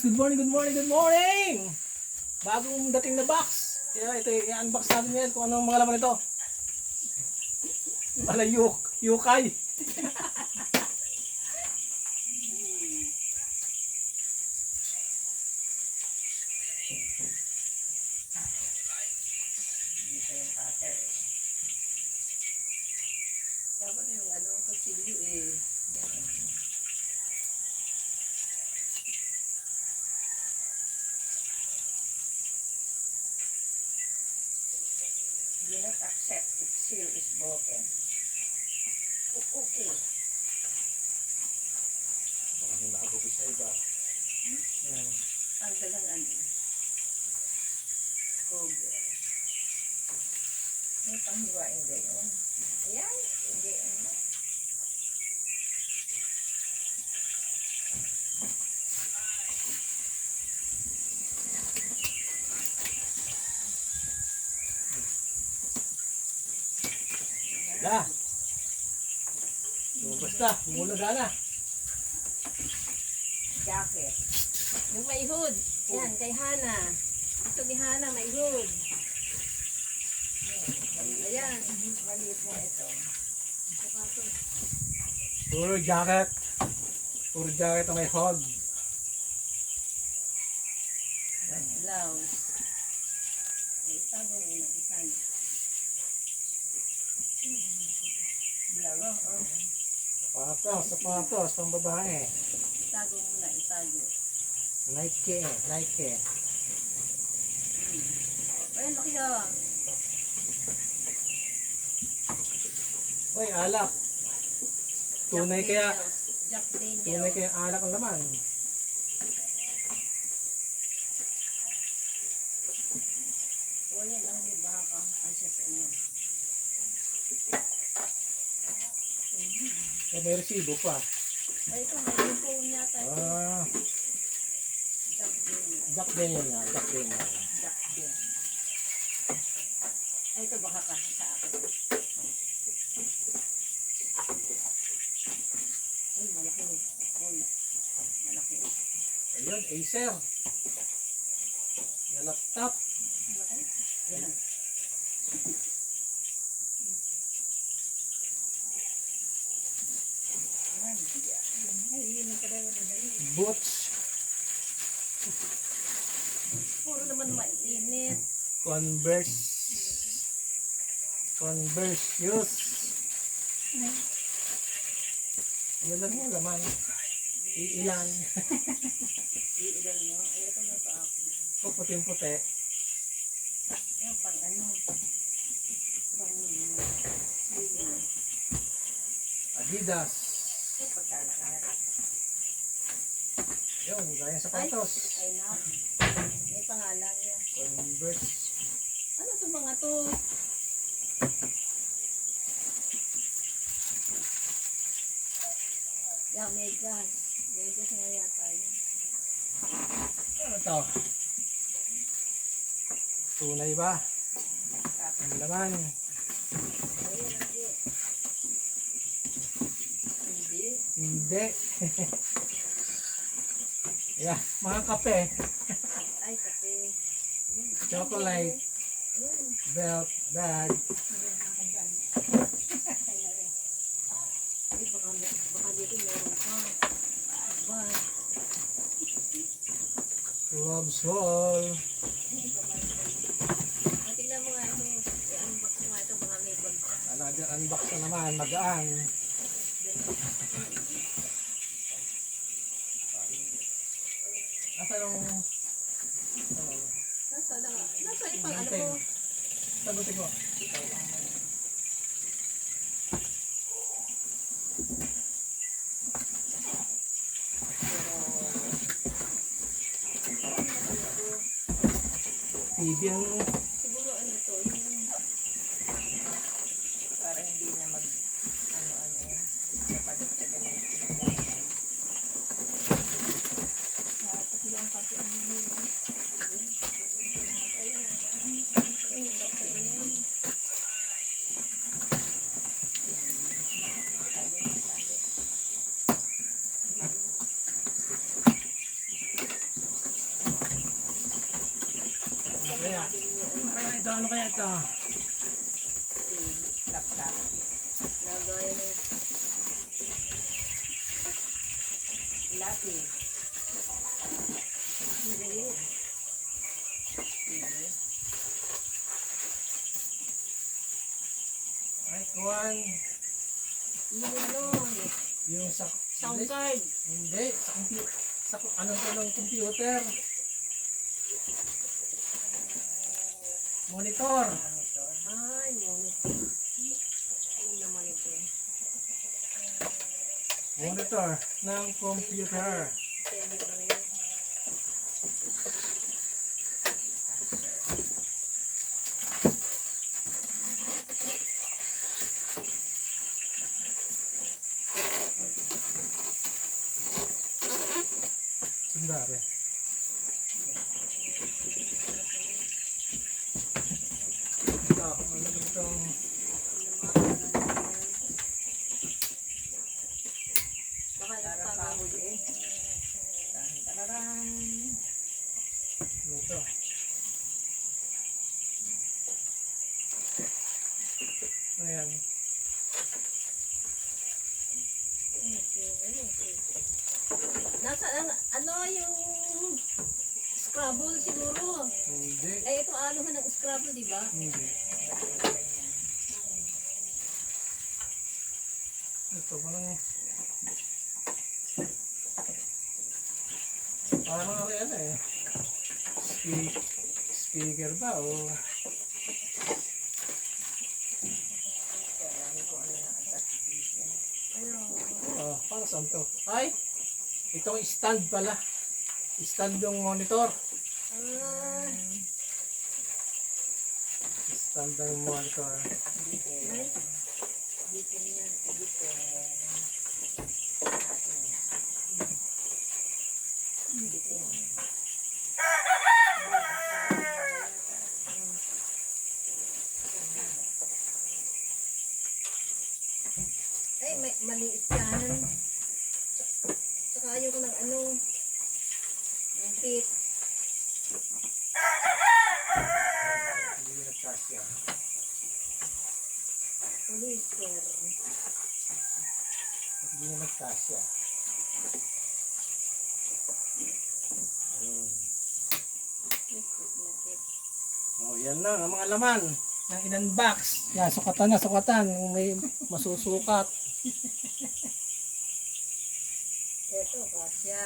Good morning, good morning, good morning! Bagong dating na box. Kaya ito, i-unbox natin ngayon kung anong mga laman ito. Wala yukay. Dapat yung ano, kutsilyo eh. Do not accept if seal is broken. Okay. Baka may nakagupit sa iba. Yan. Tanggal ang ano. Cover. May panghiwain gayon. Ayan. Hindi ano. Da. So, basta, mulaga na. Jacket. Yung may hood. Yan, kay Hana. Ito ni Hana, may hood. Ayan. Maliit mo ito. Puro jacket. Puro jacket ang may hog. Blouse. Itago mo na itago. Blouse. Sapatos, pang babae. Itago mo na itago. Nike. Ay, laki ah. Uy, alak. Tunay kaya, Jack Daniels. tunay kaya alak ang laman. O yan lang di ba ka? Asya sa inyo. Eh, may resibo pa. Ay, ito, may phone yata. Jack Daniels. Jack Daniel nga, Jack Daniel. Jack Daniels. Ay, ito baka kasi sa akin. Ay, malaki. Uy, malaki. Ayun, Acer. Na laptop. Malaki? Yan. Yan. Ay, yun ang karawa na dali. Boots. Puro naman mainit. Converse shoes. Ano lang yung laman? Iilan. Iilan nyo. Ay, ito na sa akin. O, puting-puti. Yan, pang ano. Pang swimming. Adidas. Ay, pagkalakarat. Yun, gaya sapatos. Ay, na. May pangalan niya. Converse. Ano to mga to? Yeah, megas. Megas nga yata yun. Ano to? Tunay ba? Ang laman. Ayun, hindi. Hindi. Hindi. Yeah, mga kape. Ay, kape. Ayun. Chocolate. Ayun. Belt. Bag. Ay, baka dito meron pa. Ba? Gloves wall. Tingnan mo nga ito. I-unbox mo nga ito. Baka may bag pa. Another unbox na naman. Magaan. Asa yung... Nasa ipang ano mo? Sagutin mo. TV ang... Siguro ano to, yung para hindi na mag ano eh kapalit sa ganito. Pati lang kasi ang Ano kaya ito? Laptop. Lagay ng lapis. Hindi. Ay, kuhan. Yun. Yung sa... Sound card. Hindi. Sa computer. Sa ano to ng computer. Monitor. Ay, monitor. Yun na monitor. Monitor ng computer. Pwede pa rin. Sundari. Ito, ano itong... Baka nagpapahuli. Tararang. Ito. Ayan. Nasa ano yung Scrabble siguro. Hindi. Eh ito ano ng Scrabble, di ba? Hindi. Ito, parang ano yan eh. Speaker ba o... Oh, para saan to? Ay! Itong stand pala. Stand yung monitor. Ah, Stand ng monitor. ay. Dito niya. Dito. Ay, may maliit yan. Saka ayoko ng ano. Ng pit. Hindi nagkasya. Policer. Hindi nagkasya. Ayun. Oh, yan lang ang mga laman ng in-unbox. Yan, sukatan na, sukatan. Kung may masusukat. Ito, kasya.